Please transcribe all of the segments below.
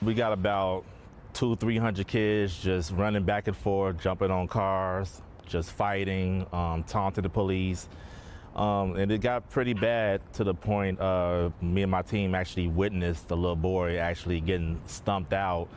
We got about 200-300 kids just running back and forth, jumping on cars, just fighting, taunting the police. And it got pretty bad to the point me and my team actually witnessed the little boy actually getting stumped out.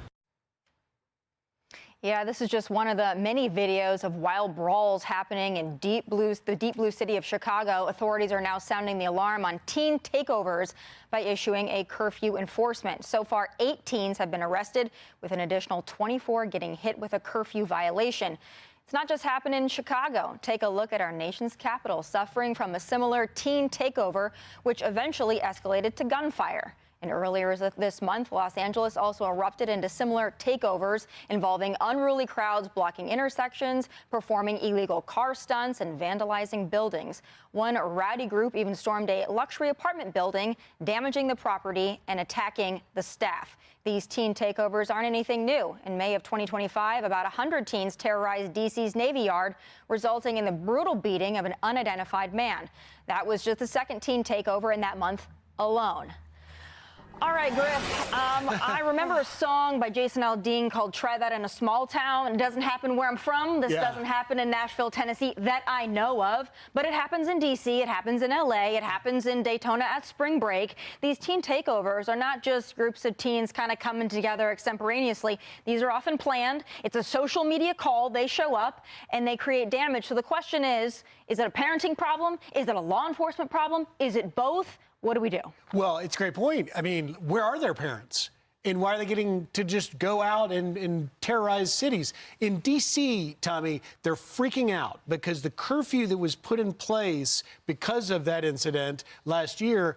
Yeah, this is just one of the many videos of wild brawls happening in the deep blue city of Chicago. Authorities are now sounding the alarm on teen takeovers by issuing a curfew enforcement. So far, 8 teens have been arrested, with an additional 24 getting hit with a curfew violation. It's not just happening in Chicago. Take a look at our nation's capital, suffering from a similar teen takeover, which eventually escalated to gunfire. And earlier this month, Los Angeles also erupted into similar takeovers involving unruly crowds blocking intersections, performing illegal car stunts, and vandalizing buildings. One rowdy group even stormed a luxury apartment building, damaging the property and attacking the staff. These teen takeovers aren't anything new. In May of 2025, about 100 teens terrorized D.C.'s Navy Yard, resulting in the brutal beating of an unidentified man. That was just the second teen takeover in that month alone. All right, Griff, I remember a song by Jason Aldean called Try That in a Small Town. It doesn't happen where I'm from. This doesn't happen in Nashville, Tennessee, that I know of. But it happens in D.C., it happens in L.A., it happens in Daytona at spring break. These teen takeovers are not just groups of teens kind of coming together extemporaneously. These are often planned. It's a social media call. They show up, and they create damage. So the question is it a parenting problem? Is it a law enforcement problem? Is it both? What do we do? Well, it's a great point. I mean, where are their parents? And why are they getting to just go out and terrorize cities? In D.C., Tommy, they're freaking out because the curfew that was put in place because of that incident last year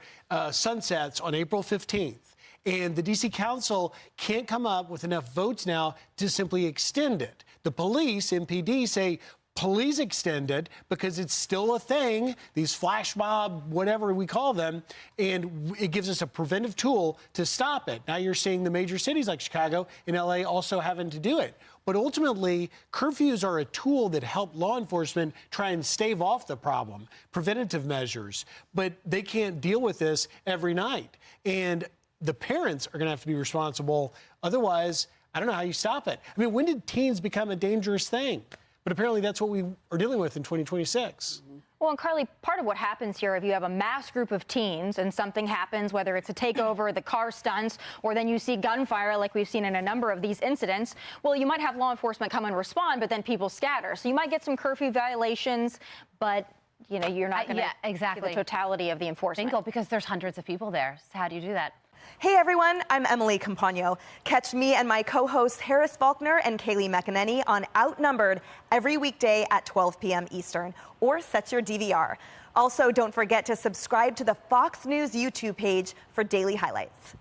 sunsets on April 15th. And the D.C. Council can't come up with enough votes now to simply extend it. The police, MPD, say, please extend it because it's still a thing, these flash mob, whatever we call them, and it gives us a preventive tool to stop it. Now you're seeing the major cities like Chicago and LA also having to do it. But ultimately, curfews are a tool that help law enforcement try and stave off the problem, preventative measures, but they can't deal with this every night. And the parents are going to have to be responsible. Otherwise, I don't know how you stop it. I mean, when did teens become a dangerous thing? But apparently that's what we are dealing with in 2026. Well, and Carly, part of what happens here, if you have a mass group of teens and something happens, whether it's a takeover, the car stunts, or then you see gunfire like we've seen in a number of these incidents, well, you might have law enforcement come and respond, but then people scatter. So you might get some curfew violations, but you know, you're not going to get the totality of the enforcement. Bingo, because there's hundreds of people there. So how do you do that? Hey everyone, I'm Emily Campagno. Catch me and my co-hosts Harris Faulkner and Kaylee McEnany on Outnumbered every weekday at 12 p.m. Eastern, or set your DVR. Also, don't forget to subscribe to the Fox News YouTube page for daily highlights.